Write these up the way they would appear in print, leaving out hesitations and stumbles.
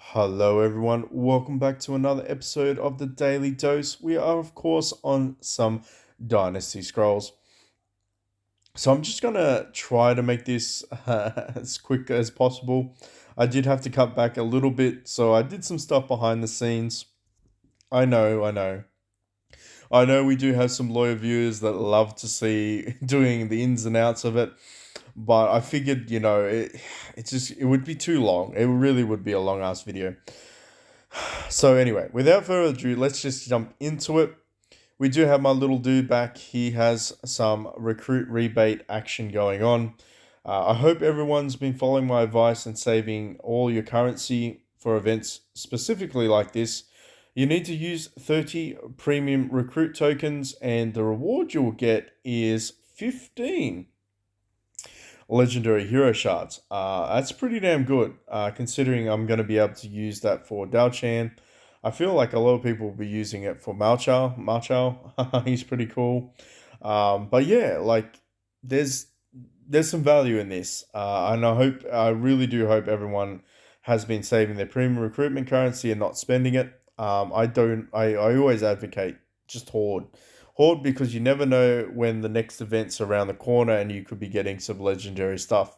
Hello, everyone. Welcome back to another episode of the Daily Dose. We are, of course, on some Dynasty Scrolls. So I'm just going to try to make this as quick as possible. I did have to cut back a little bit, so I did some stuff behind the scenes. I know we do have some loyal viewers that love to see doing the ins and outs of it, but I figured, it would be too long. It really would be a long ass video. So anyway, without further ado, let's just jump into it. We do have my little dude back. He has some recruit rebate action going on. I hope everyone's been following my advice and saving all your currency for events specifically like this. You need to use 30 premium recruit tokens, and the reward you'll get is 15 legendary hero shards. That's pretty damn good, considering I'm going to be able to use that for Dao. I feel like a lot of people will be using it for Mao Chao. Mao Chao, he's pretty cool. But yeah, like there's there's some value in this, and I really do hope everyone has been saving their premium recruitment currency and not spending it. I don't. I always advocate just hoard because you never know when the next event's around the corner and you could be getting some legendary stuff.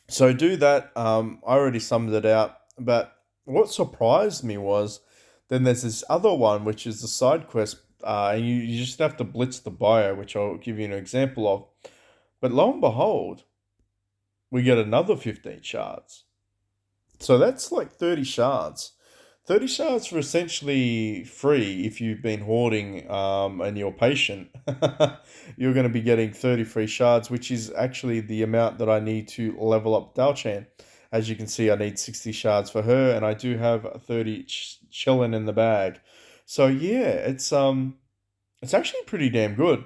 So do that. I already summed it out, but what surprised me was then there's this other one which is the side quest, and you just have to blitz the bio, which I'll give you an example of. But lo and behold, we get another 15 shards. So that's like 30 shards. 30 shards for essentially free if you've been hoarding and you're patient. You're going to be getting 30 free shards, which is actually the amount that I need to level up Dalchan. As you can see, I need 60 shards for her, and I do have 30 chilling in the bag. So yeah, it's actually pretty damn good.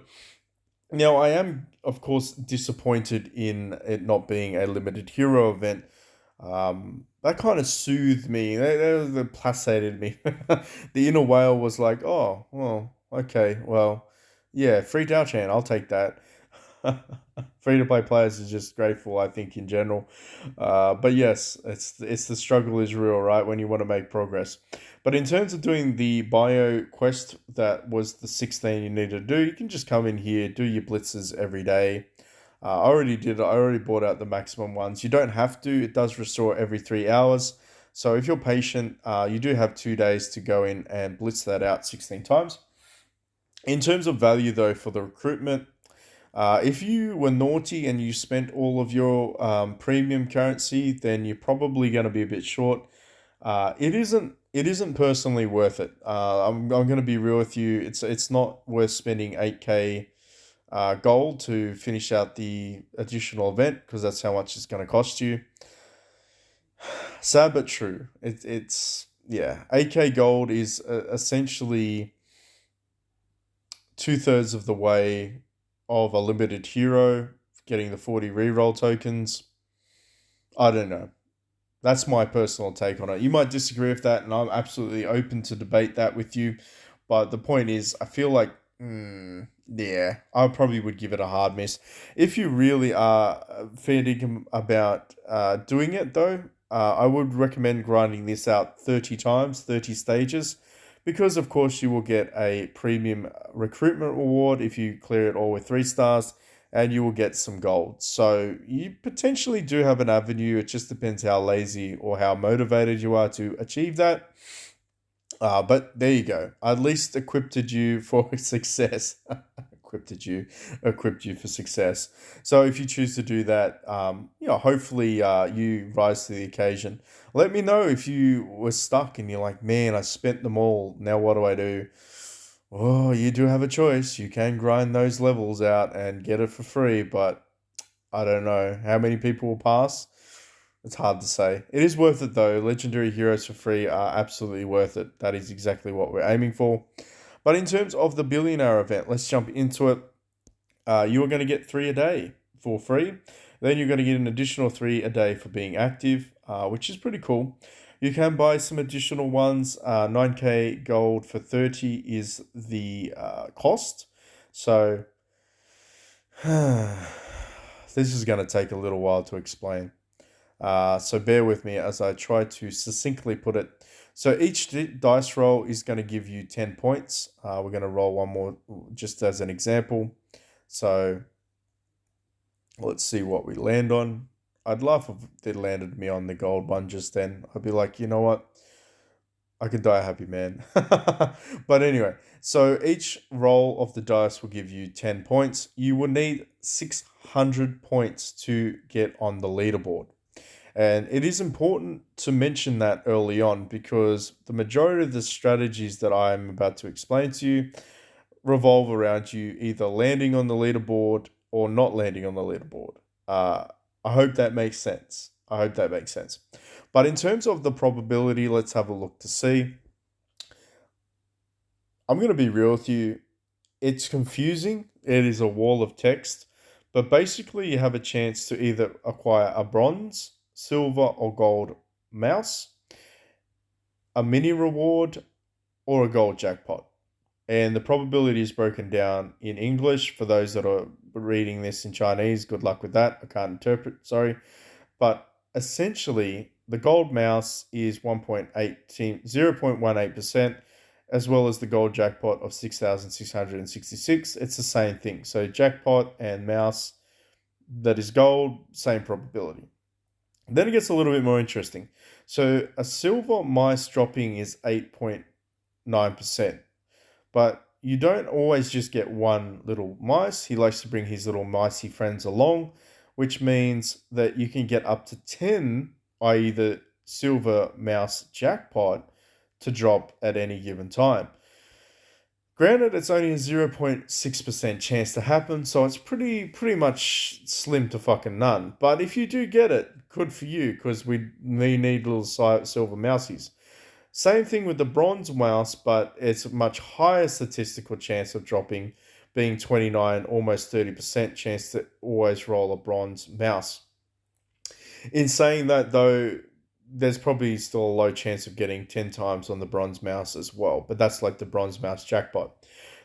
Now, I am, of course, disappointed in it not being a limited hero event. That kind of soothed me. That placated me. The inner whale was like, "Oh, well, okay, well, yeah, free Dao Chan, I'll take that." Free to play players is just grateful, I think, in general. But yes, it's the struggle is real, right? When you want to make progress. But in terms of doing the bio quest, that was the 16 you need to do. You can just come in here, do your blitzes every day. I already did. I already bought out the maximum ones. You don't have to. It does restore every 3 hours. So if you're patient, you do have 2 days to go in and blitz that out 16 times. In terms of value, though, for the recruitment, if you were naughty and you spent all of your premium currency, then you're probably going to be a bit short. It isn't personally worth it. I'm going to be real with you. It's not worth spending 8k gold to finish out the additional event because that's how much it's going to cost you. Sad but true. It's yeah. 8k gold is essentially two-thirds of the way of a limited hero getting the 40 reroll tokens. I don't know. That's my personal take on it. You might disagree with that, and I'm absolutely open to debate that with you. But the point is, I feel like, yeah, I probably would give it a hard miss. If you really are fair dinkum about doing it, though, I would recommend grinding this out 30 times, 30 stages, because of course you will get a premium recruitment reward if you clear it all with 3 stars, and you will get some gold. So you potentially do have an avenue. It just depends how lazy or how motivated you are to achieve that. But there you go. I at least equipped you for success. Equipped you for success. So if you choose to do that, hopefully you rise to the occasion. Let me know if you were stuck and you're like, man, I spent them all. Now what do I do? Oh, you do have a choice. You can grind those levels out and get it for free, but I don't know how many people will pass. It's hard to say. It is worth it though. Legendary heroes for free are absolutely worth it. That is exactly what we're aiming for. But in terms of the billionaire event, let's jump into it. You are going to get 3 a day for free. Then you're going to get an additional 3 a day for being active, which is pretty cool. You can buy some additional ones. 9k gold for 30 is the cost. So this is going to take a little while to explain. So bear with me as I try to succinctly put it. So each dice roll is going to give you 10 points. We're going to roll one more just as an example. So let's see what we land on. I'd love if they landed me on the gold one just then. I'd be like, you know what? I could die a happy man. But anyway, so each roll of the dice will give you 10 points. You will need 600 points to get on the leaderboard. And it is important to mention that early on because the majority of the strategies that I'm about to explain to you revolve around you either landing on the leaderboard or not landing on the leaderboard. Uh, I hope that makes sense. I hope that makes sense. But in terms of the probability, let's have a look to see. I'm going to be real with you. It's confusing. It is a wall of text. But basically, you have a chance to either acquire a bronze, silver, or gold mouse, a mini reward, or a gold jackpot. And the probability is broken down in English. For those that are reading this in Chinese, good luck with that. I can't interpret, sorry. But essentially, the gold mouse is 0.18%, as well as the gold jackpot of 6,666. It's the same thing. So jackpot and mouse that is gold, same probability. Then it gets a little bit more interesting. So a silver mice dropping is 8.9%. But you don't always just get one little mice. He likes to bring his little micey friends along, which means that you can get up to 10, i.e. the silver mouse jackpot, to drop at any given time. Granted, it's only a 0.6% chance to happen, so it's pretty much slim to fucking none. But if you do get it, good for you, because we need little silver mousies. Same thing with the bronze mouse, but it's a much higher statistical chance of dropping, being 29, almost 30% chance to always roll a bronze mouse. In saying that, though, there's probably still a low chance of getting 10 times on the bronze mouse as well, but that's like the bronze mouse jackpot.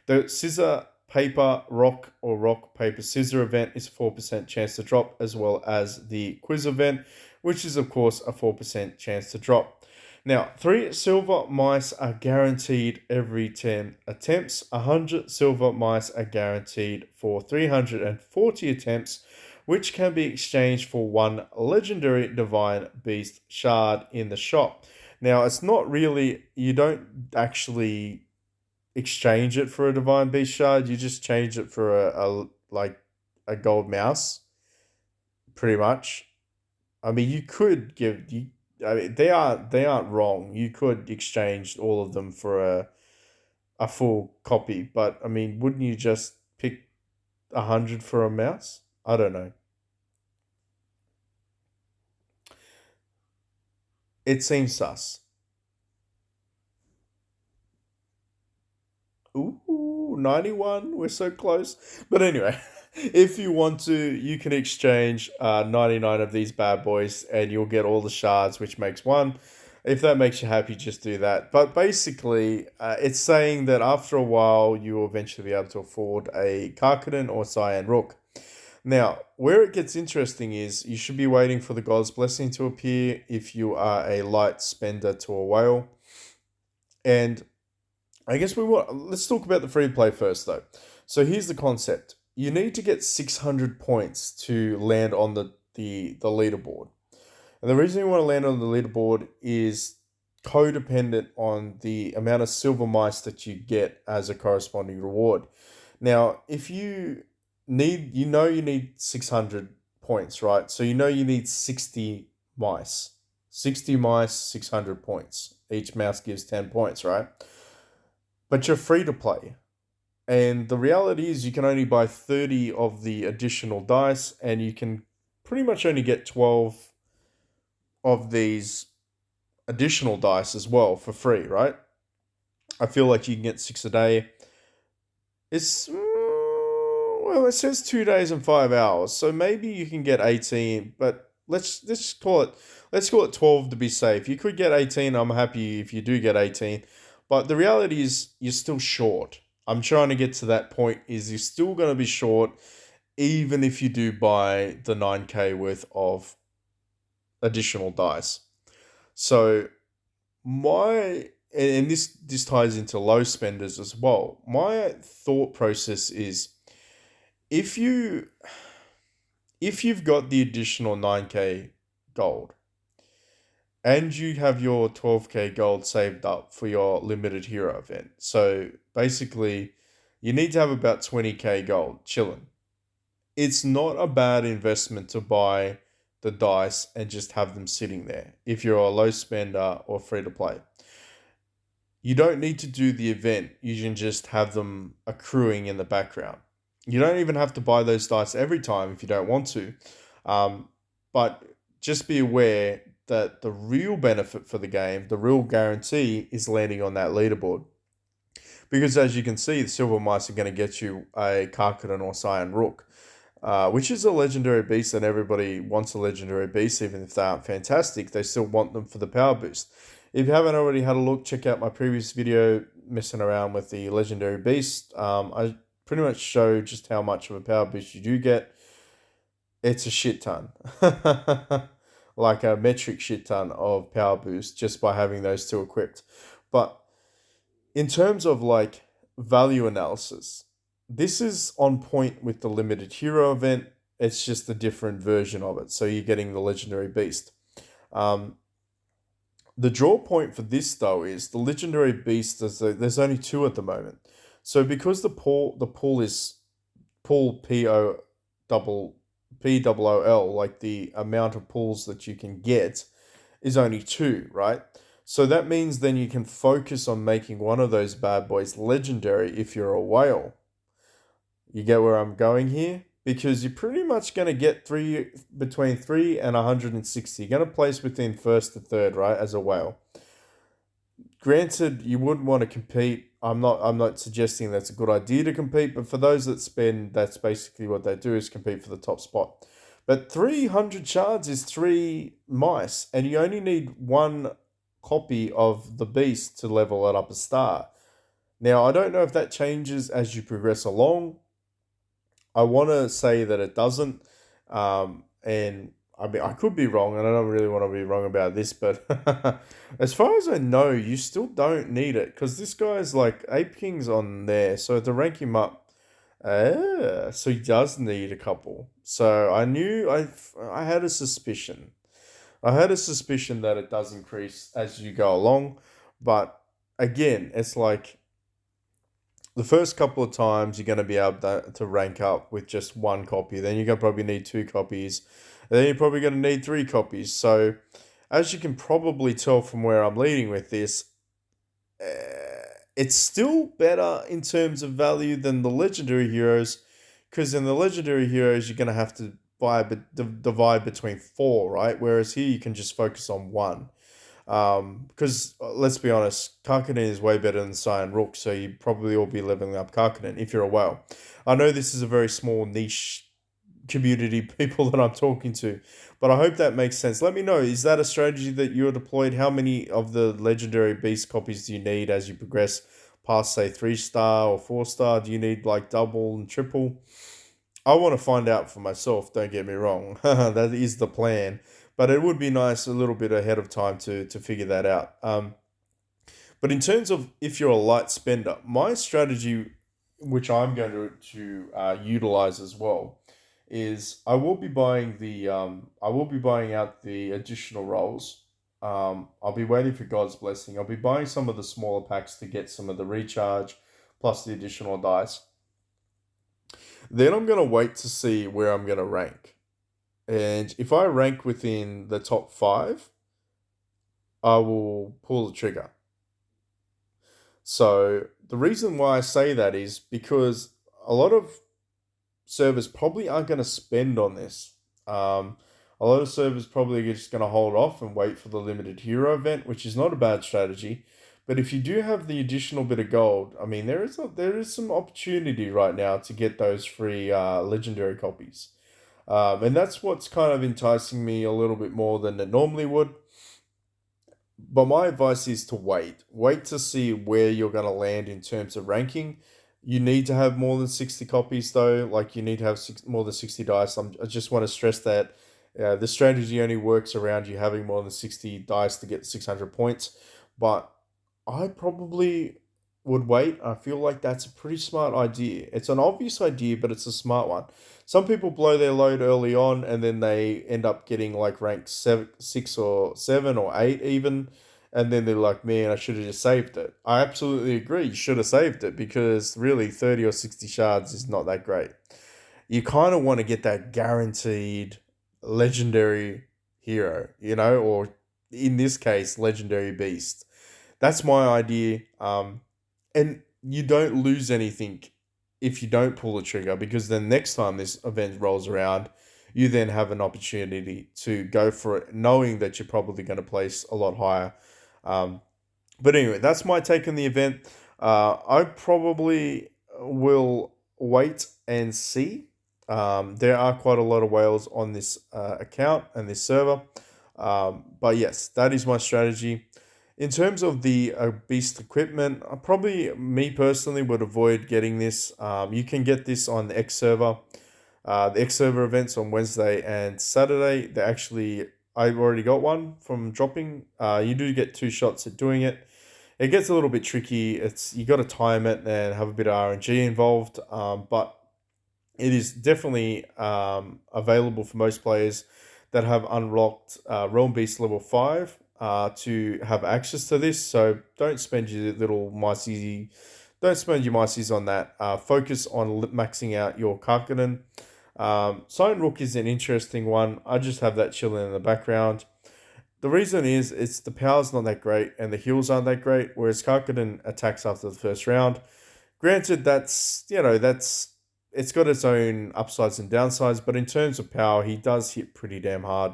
The scissor, paper, rock, or rock, paper, scissor event is a 4% chance to drop, as well as the quiz event, which is, of course, a 4% chance to drop. Now, 3 silver mice are guaranteed every 10 attempts. 100 silver mice are guaranteed for 340 attempts, which can be exchanged for 1 legendary divine beast shard in the shop. Now, it's not really, you don't actually exchange it for a divine beast shard, you just change it for a gold mouse, pretty much. I mean, you could give you. I mean, they aren't wrong. You could exchange all of them for a full copy, but I mean, wouldn't you just pick 100 for a mouse? I don't know. It seems sus. Ooh, 91. We're so close. But anyway, if you want to, you can exchange 99 of these bad boys and you'll get all the shards, which makes one. If that makes you happy, just do that. But basically, it's saying that after a while, you will eventually be able to afford a Karkadan or Cyan Rook. Now, where it gets interesting is you should be waiting for the God's Blessing to appear if you are a light spender to a whale. And I guess let's talk about the free play first though. So here's the concept. You need to get 600 points to land on the leaderboard. And the reason you want to land on the leaderboard is codependent on the amount of silver mice that you get as a corresponding reward. Now, if you need 600 points, right? So you need 60 mice. 60 mice, 600 points. Each mouse gives 10 points, right? But you're free to play. And the reality is you can only buy 30 of the additional dice and you can pretty much only get 12 of these additional dice as well for free, right? I feel like you can get 6 a day. It's well, it says 2 days and 5 hours, so maybe you can get 18. But let's call it 12 to be safe. You could get 18. I'm happy if you do get 18, but the reality is you're still short. I'm trying to get to that point. Is you're still going to be short, even if you do buy the 9K worth of additional dice. So and this ties into low spenders as well. My thought process is if you if you've got the additional 9k gold and you have your 12k gold saved up for your limited hero event. So basically you need to have about 20k gold chilling. It's not a bad investment to buy the dice and just have them sitting there if you're a low spender or free to play. You don't need to do the event. You can just have them accruing in the background. You don't even have to buy those dice every time if you don't want to. Um, but just be aware that the real benefit for the game, the real guarantee, is landing on that leaderboard. Because as you can see, the Silver Mice are going to get you a Karkadan or Cyan Rook, which is a legendary beast, and everybody wants a legendary beast, even if they aren't fantastic. They still want them for the power boost. If you haven't already had a look, check out my previous video messing around with the legendary beast. I pretty much show just how much of a power boost you do get. It's a shit ton. Like a metric shit ton of power boost just by having those two equipped. But in terms of like value analysis, this is on point with the limited hero event. It's just a different version of it. So you're getting the legendary beast. The draw point for this though is the legendary beast. There's only two at the moment. So because the pool is pool POOL, like the amount of pools that you can get is only two, right? So that means then you can focus on making one of those bad boys legendary if you're a whale. You get where I'm going here? Because you're pretty much going to get between 3 and 160. You're going to place between first to third, right, as a whale. Granted, you wouldn't want to compete. I'm not suggesting that's a good idea to compete, but for those that spend, that's basically what they do, is compete for the top spot. But 300 shards is 3 mice, and you only need 1 copy of the beast to level it up a star. Now, I don't know if that changes as you progress along. I want to say that it doesn't, and I mean, I could be wrong, and I don't really want to be wrong about this, but as far as I know, you still don't need it, because this guy's like Ape King's on there, so to rank him up, so he does need a couple. So I had a suspicion. I had a suspicion that it does increase as you go along, but again, it's like the first couple of times you're going to be able to rank up with just 1 copy. Then you're going to probably need 2 copies. And then you're probably going to need 3 copies. So as you can probably tell from where I'm leading with this, it's still better in terms of value than the legendary heroes. Because in the legendary heroes, you're going to have to divide between 4, right? Whereas here you can just focus on 1. Because let's be honest, Karkadan is way better than Cyan Rook, so you probably all be leveling up Karkadan if you're a whale. I know this is a very small niche community people that I'm talking to, but I hope that makes sense. Let me know, is that a strategy that you're deployed? How many of the legendary beast copies do you need as you progress past, say, 3-star or 4-star? Do you need like double and triple? I want to find out for myself, don't get me wrong. That is the plan. But it would be nice a little bit ahead of time to figure that out. But in terms of if you're a light spender, my strategy, which I'm going to utilize as well, is I will be buying out the additional rolls. I'll be waiting for God's blessing. I'll be buying some of the smaller packs to get some of the recharge plus the additional dice. Then I'm going to wait to see where I'm going to rank. And if I rank within the top 5, I will pull the trigger. So the reason why I say that is because a lot of servers probably aren't going to spend on this. A lot of servers probably are just going to hold off and wait for the limited hero event, which is not a bad strategy. But if you do have the additional bit of gold, I mean, there is some opportunity right now to get those free legendary copies. And that's what's kind of enticing me a little bit more than it normally would. But my advice is to wait. Wait to see where you're going to land in terms of ranking. You need to have more than 60 copies, though. Like, you need to have more than 60 dice. I just want to stress that. The strategy only works around you having more than 60 dice to get 600 points. But I probably would wait. I feel like that's a pretty smart idea. It's an obvious idea, but it's a smart one. Some people blow their load early on and then they end up getting like rank 6 or 7 or 8 even. And then they're like, man, I should have just saved it. I absolutely agree. You should have saved it because really 30 or 60 shards is not that great. You kind of want to get that guaranteed legendary hero, or in this case, legendary beast. That's my idea. And you don't lose anything if you don't pull the trigger because then next time this event rolls around, you then have an opportunity to go for it, knowing that you're probably going to place a lot higher. Um, but anyway, that's my take on the event. I probably will wait and see. There are quite a lot of whales on this account and this server. But yes, that is my strategy. In terms of the beast equipment, probably me personally would avoid getting this. You can get this on the X server. The X server events on Wednesday and Saturday. They actually, I've already got one from dropping. You do get 2 shots at doing it. It gets a little bit tricky. It's you got to time it and have a bit of RNG involved. But it is definitely available for most players that have unlocked Realm Beast level 5 to have access to this. So don't spend your little mices, don't spend your mices on that. Focus on maxing out your Karkanen. Silent Rook is an interesting one. I just have that chilling in the background. The reason is it's the power's not that great and the heals aren't that great, whereas Karkanen attacks after the first round. Granted, that's it's got its own upsides and downsides, but in terms of power, he does hit pretty damn hard.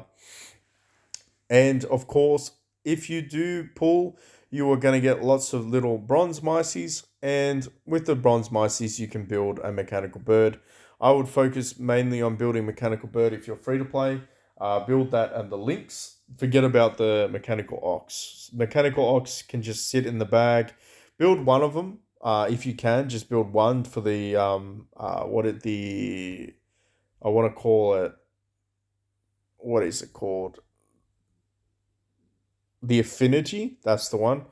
And of course, if you do pull, you are going to get lots of little bronze mices, and with the bronze mices, you can build a mechanical bird. I would focus mainly on building mechanical bird if you're free to play. Build that and the links. Forget about the mechanical ox. Mechanical ox can just sit in the bag. Build one of them if you can. Just build one for the I want to call it, what is it called? The affinity. That's the one.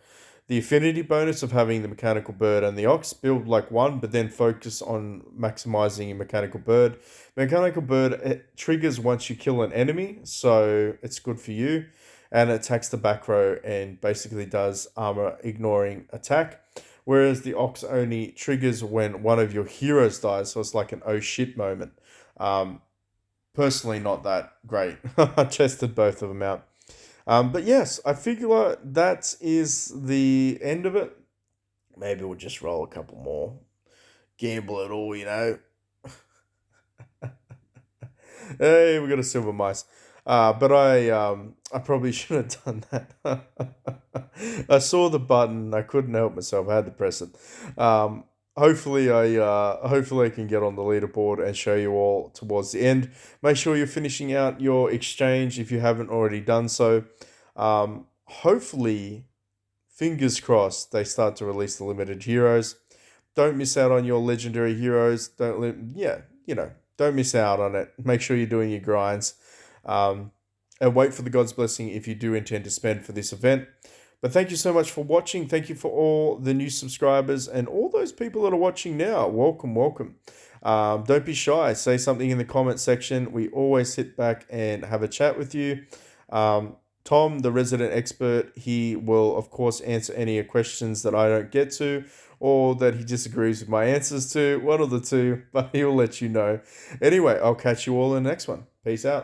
The affinity bonus of having the mechanical bird and the ox. Build like one, but then focus on maximizing your mechanical bird. Mechanical bird, it triggers once you kill an enemy, so it's good for you. And it attacks the back row and basically does armor ignoring attack. Whereas the ox only triggers when one of your heroes dies, so it's like an oh shit moment. Um, Personally, not that great. I tested both of them out. But yes, I figure that is the end of it. Maybe we'll just roll a couple more. Gamble it all. Hey, we got a silver mice. But I probably should have done that. I saw the button. I couldn't help myself. I had to press it. Hopefully I can get on the leaderboard and show you all towards the end. Make sure you're finishing out your exchange if you haven't already done so. Hopefully, fingers crossed, they start to release the limited heroes. Don't miss out on your legendary heroes. Don't miss out on it. Make sure you're doing your grinds. And wait for the God's blessing if you do intend to spend for this event. But thank you so much for watching. Thank you for all the new subscribers and all those people that are watching now. Welcome, welcome. Don't be shy. Say something in the comment section. We always sit back and have a chat with you. Tom, the resident expert, he will, of course, answer any questions that I don't get to or that he disagrees with my answers to. One of the two, but he'll let you know. Anyway, I'll catch you all in the next one. Peace out.